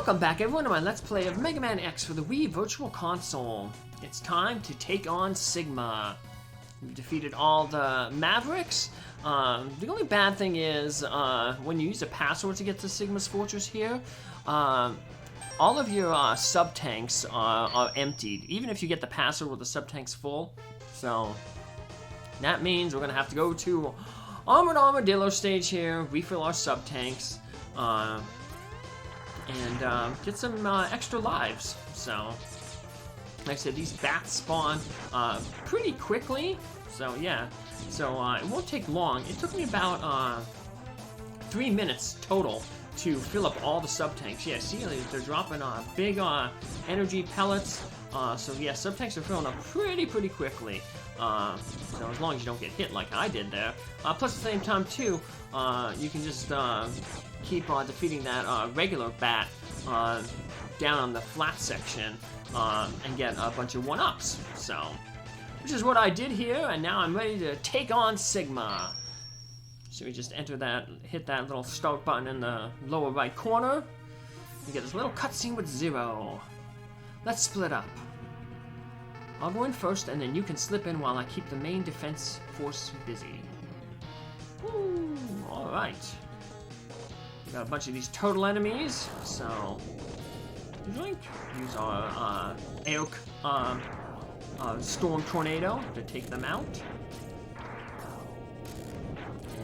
Welcome back everyone to my Let's Play of Mega Man X for the Wii Virtual Console. It's time to take on Sigma. We've defeated all the Mavericks. The only bad thing is when you use a password to get to Sigma's Fortress here, all of your sub-tanks are emptied, even if you get the password with the sub-tanks full. So that means we're going to have to go to Armored Armadillo stage here, refill our sub-tanks, and get some extra lives. So, like I said, these bats spawn pretty quickly. So yeah, so it won't take long. It took me about 3 minutes total to fill up all the sub-tanks. Yeah, see, they're dropping big energy pellets. So yeah, sub-tanks are filling up pretty quickly. So as long as you don't get hit like I did there. Plus at the same time too, you can just keep defeating that regular bat down on the flat section and get a bunch of 1-ups. So, which is what I did here, and now I'm ready to take on Sigma. So we just enter that, hit that little start button in the lower right corner. You get this little cutscene with Zero. Let's split up. I'll go in first, and then you can slip in while I keep the main defense force busy. Ooh, alright. We got a bunch of these turtle enemies, so use our Aok Storm Tornado to take them out.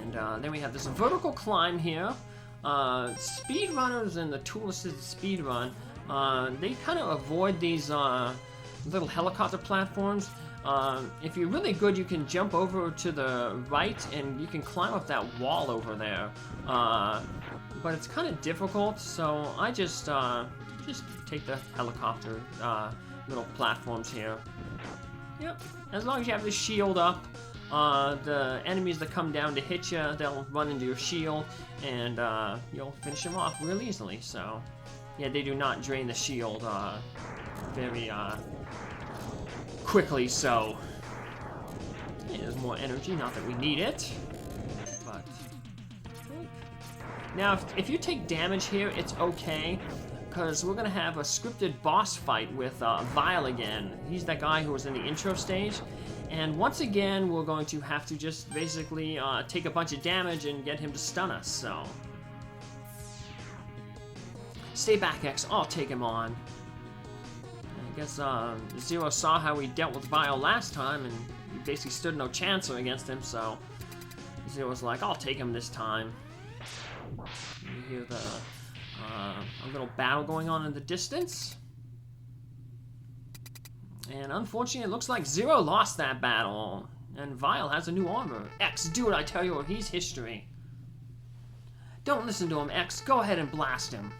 And then we have this vertical climb here. Speedrunners and the tool-assisted speedrun, they kind of avoid these little helicopter platforms. If you're really good, you can jump over to the right and you can climb up that wall over there. But it's kind of difficult, so I just take the helicopter little platforms here. Yep, as long as you have the shield up, the enemies that come down to hit you, they'll run into your shield, and you'll finish them off real easily. So, yeah, they do not drain the shield very quickly, so yeah, there's more energy, not that we need it, but now if you take damage here, it's okay, because we're gonna have a scripted boss fight with Wily again. He's that guy who was in the intro stage, and once again we're going to have to just basically take a bunch of damage and get him to stun us. So stay back, X, I'll take him on. I guess Zero saw how we dealt with Vile last time, and we basically stood no chance against him, so Zero's like, I'll take him this time. You hear the a little battle going on in the distance. And unfortunately, it looks like Zero lost that battle, and Vile has a new armor. X, do what I tell you or he's history. Don't listen to him, X. Go ahead and blast him.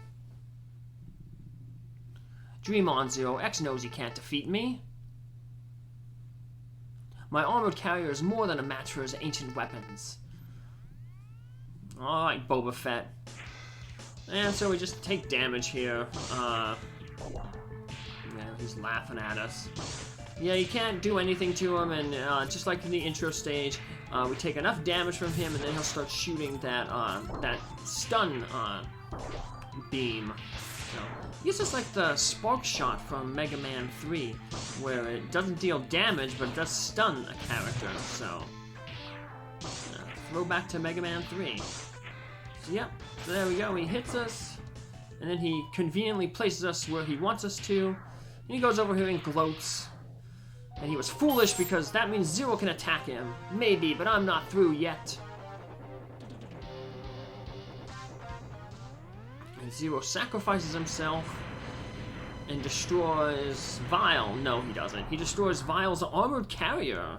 Dream on, Zero. X knows he can't defeat me. My armored carrier is more than a match for his ancient weapons. Alright, Boba Fett. And so we just take damage here. Yeah, he's laughing at us. Yeah, you can't do anything to him, and just like in the intro stage, we take enough damage from him, and then he'll start shooting that that stun beam. So, I guess it's like the spark shot from Mega Man 3, where it doesn't deal damage, but it does stun a character, so throw back to Mega Man 3. So yeah, so there we go, he hits us, and then he conveniently places us where he wants us to, and he goes over here and gloats. And he was foolish because that means Zero can attack him. Maybe, but I'm not through yet. And Zero sacrifices himself and destroys Vile. No, he doesn't. He destroys Vile's armored carrier,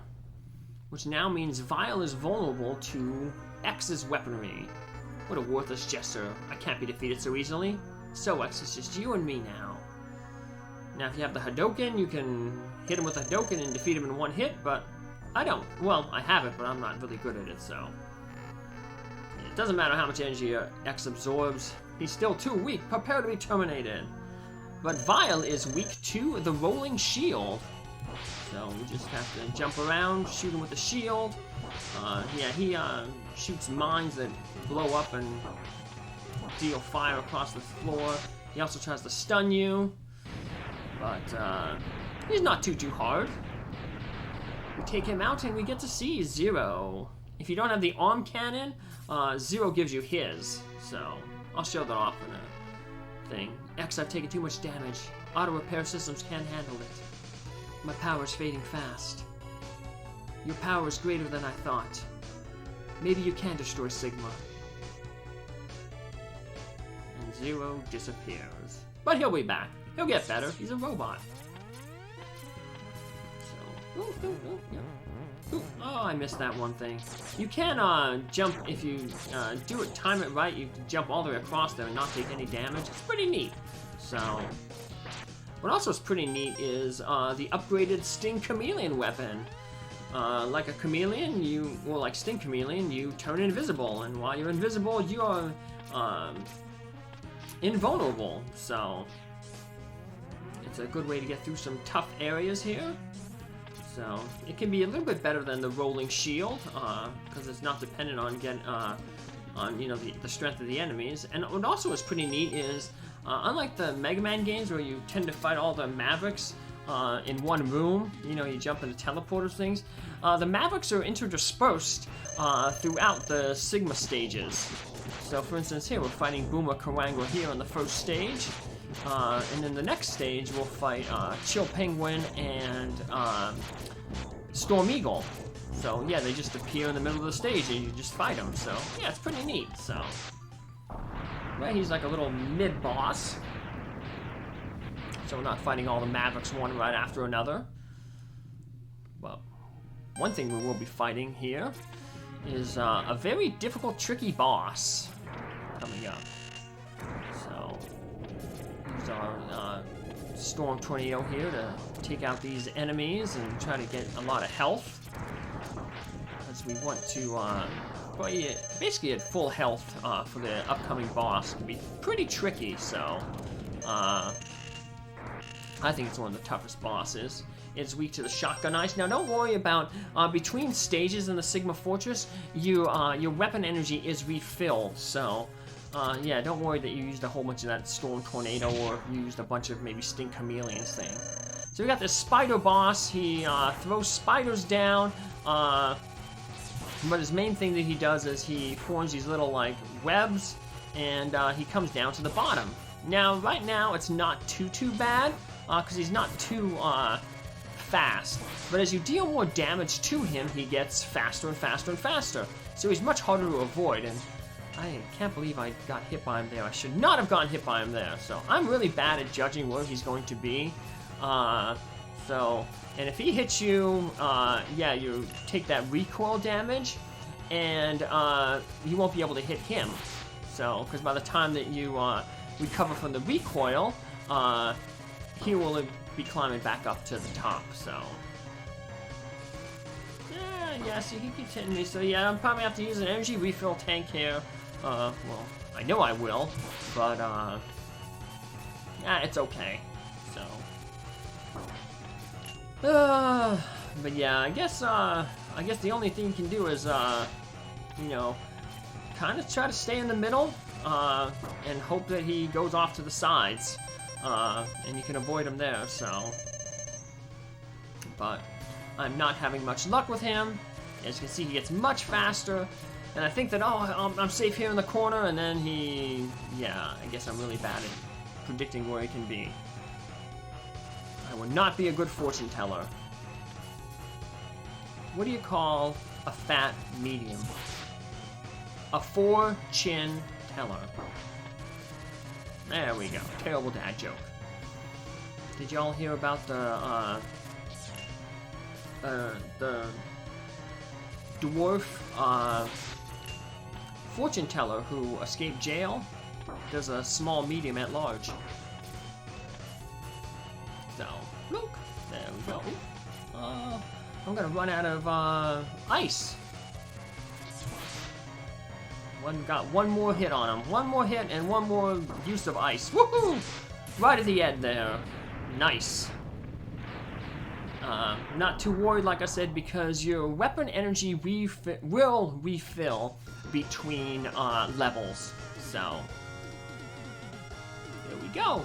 which now means Vile is vulnerable to X's weaponry. What a worthless gesture. I can't be defeated so easily. So X, it's just you and me now. Now if you have the Hadouken, you can hit him with a Hadouken and defeat him in one hit, but I don't. Well, I have it, but I'm not really good at it, so. It doesn't matter how much energy X absorbs. He's still too weak. Prepare to be terminated. But Vile is weak to the rolling shield. So we just have to jump around, shoot him with the shield. Yeah, he shoots mines that blow up and deal fire across the floor. He also tries to stun you, but he's not too hard. We take him out and we get to see Zero. If you don't have the arm cannon, Zero gives you his. So I'll show that off in a thing. X, I've taken too much damage. Auto repair systems can't handle it. My power's fading fast. Your power is greater than I thought. Maybe you can destroy Sigma. And Zero disappears. But he'll be back. He'll get better. He's a robot. So, oh, I missed that one thing. You can jump if you time it right. You can jump all the way across there and not take any damage. It's pretty neat. So, what also is pretty neat is the upgraded Sting Chameleon weapon. Like a chameleon, like Sting Chameleon, you turn invisible, and while you're invisible, you are invulnerable. So, it's a good way to get through some tough areas here. So it can be a little bit better than the rolling shield because it's not dependent on the strength of the enemies. And what also is pretty neat is unlike the Mega Man games where you tend to fight all the Mavericks in one room, you jump into teleporters things. The Mavericks are interdispersed throughout the Sigma stages. So for instance, here we're fighting Boomer Karangwa here on the first stage. And then the next stage we'll fight Chill Penguin and Storm Eagle. So yeah, they just appear in the middle of the stage and you just fight them. So yeah, it's pretty neat. So right, he's like a little mid-boss. So we're not fighting all the Mavericks one right after another. Well, one thing we will be fighting here is a very difficult, tricky boss coming up. So use our Storm Tornado here to take out these enemies and try to get a lot of health. As we want to basically at full health for the upcoming boss. It can be pretty tricky, so I think it's one of the toughest bosses. It's weak to the shotgun ice. Now, don't worry about between stages in the Sigma Fortress, your weapon energy is refilled. So, yeah, don't worry that you used a whole bunch of that Storm Tornado or used a bunch of maybe Sting Chameleons thing. So we got this spider boss. He throws spiders down. But his main thing that he does is he forms these little like webs, and he comes down to the bottom. Now, right now, it's not too bad because he's not too fast, but as you deal more damage to him, he gets faster and faster and faster. So he's much harder to avoid, and I can't believe I got hit by him there. I should not have gotten hit by him there. So I'm really bad at judging where he's going to be. And if he hits you, yeah, you take that recoil damage, and you won't be able to hit him. So, because by the time that you recover from the recoil, he will be climbing back up to the top, so. Yeah, see, he keeps hitting me, so yeah, I'll probably have to use an energy refill tank here. Well, I know I will, but, it's okay, so. But yeah, I guess the only thing you can do is, you know, kind of try to stay in the middle, and hope that he goes off to the sides. And you can avoid him there, so. But I'm not having much luck with him. As you can see, he gets much faster. And I think that, oh, I'm safe here in the corner, and then yeah, I guess I'm really bad at predicting where he can be. I would not be a good fortune teller. What do you call a fat medium? A four-chin teller. There we go. Terrible dad joke. Did y'all hear about the dwarf fortune teller who escaped jail? There's a small medium at large. So, look. There we go. I'm gonna run out of ice. Got one more hit on him. One more hit and one more use of ice. Woohoo! Right at the end there. Nice. Not too worried, like I said, because your weapon energy will refill between levels. So, go.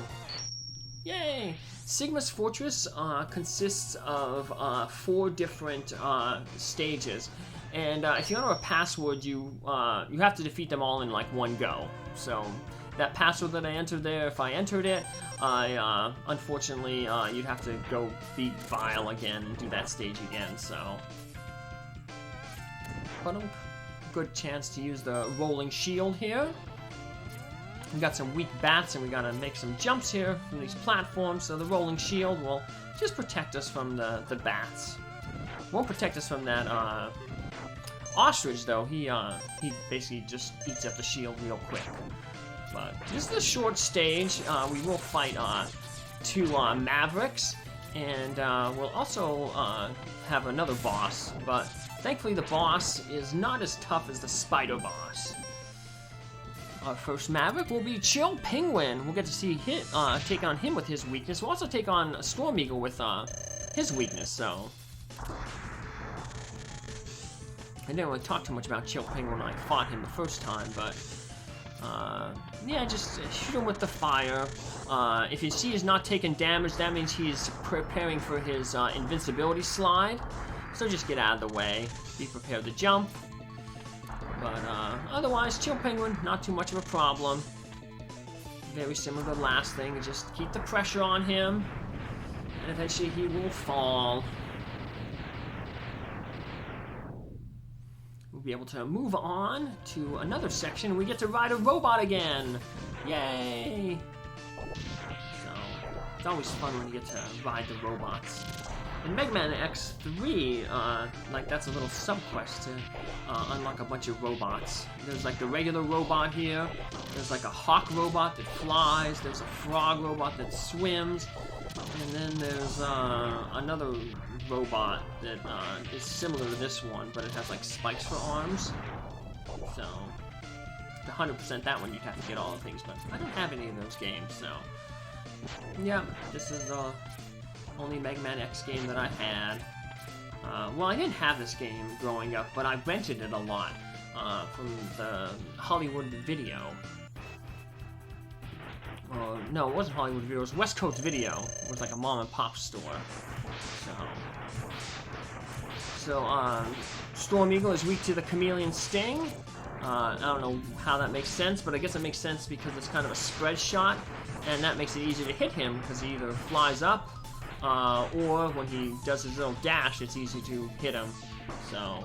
Yay! Sigma's Fortress consists of 4 different stages, and if you enter a password, you have to defeat them all in like one go. So that password that I entered there, if I entered it, I unfortunately you'd have to go beat Vile again and do that stage again. So, but a good chance to use the rolling shield here. We got some weak bats, and we gotta make some jumps here from these platforms, so the rolling shield will just protect us from the bats. Won't protect us from that ostrich, though. He basically just eats up the shield real quick. But this is a short stage. We will fight 2 mavericks, and we'll also have another boss, but thankfully the boss is not as tough as the spider boss. Our first maverick will be Chill Penguin. We'll get to see him, take on him with his weakness. We'll also take on Storm Eagle with his weakness, so... I didn't really talk too much about Chill Penguin when I fought him the first time, but... yeah, just shoot him with the fire. If you see he's not taking damage, that means he's preparing for his invincibility slide. So just get out of the way. Be prepared to jump. But otherwise, Chill Penguin, not too much of a problem. Very similar to the last thing. Just keep the pressure on him, and eventually he will fall. We'll be able to move on to another section. We get to ride a robot again. Yay! So, it's always fun when you get to ride the robots. In Mega Man X3, like that's a little sub-quest to unlock a bunch of robots. There's like the regular robot here, there's like a hawk robot that flies, there's a frog robot that swims, and then there's another robot that is similar to this one, but it has like spikes for arms. So, to 100% that one you'd have to get all the things, but I don't have any of those games, so... Yeah, this is the only Mega Man X game that I had. Well, I didn't have this game growing up, but I rented it a lot from the Hollywood Video. No, it wasn't Hollywood Video, it was West Coast Video. It was like a mom and pop store. So, Storm Eagle is weak to the Chameleon Sting. I don't know how that makes sense, but I guess it makes sense because it's kind of a spread shot, and that makes it easy to hit him because he either flies up, or when he does his little dash, it's easy to hit him. So,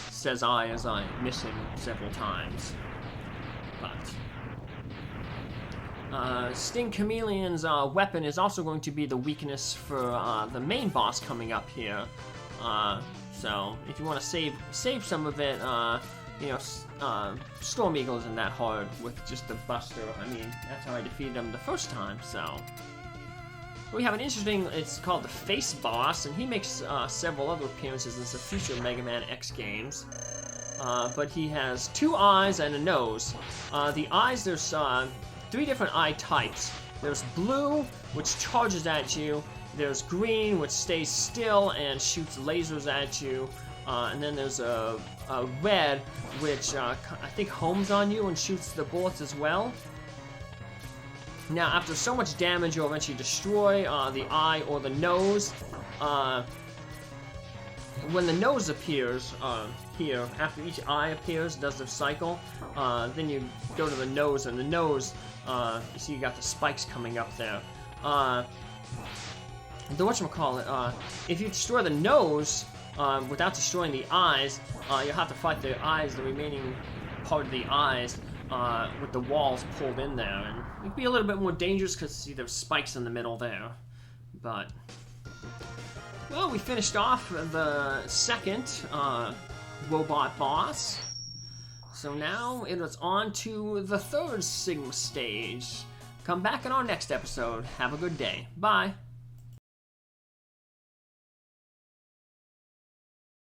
says I as I miss him several times. But Sting Chameleon's weapon is also going to be the weakness for the main boss coming up here. So if you want to save some of it, you know, Storm Eagle isn't that hard with just the Buster. I mean, that's how I defeated him the first time. So we have an interesting. It's called the Face Boss, and he makes several other appearances in some future Mega Man X games. But he has 2 eyes and a nose. The eyes, there's 3 different eye types. There's blue, which charges at you. There's green, which stays still and shoots lasers at you. And then there's a red, which I think homes on you and shoots the bullets as well. Now, after so much damage, you'll eventually destroy the eye or the nose. When the nose appears here, after each eye appears, does the cycle, then you go to the nose, and the nose, you see you got the spikes coming up there. The whatchamacallit, if you destroy the nose without destroying the eyes, you'll have to fight the eyes, the remaining part of the eyes, with the walls pulled in there. And it can be a little bit more dangerous because see there's spikes in the middle there. But, well, we finished off the second robot boss. So now it is on to the third Sigma stage. Come back in our next episode. Have a good day. Bye.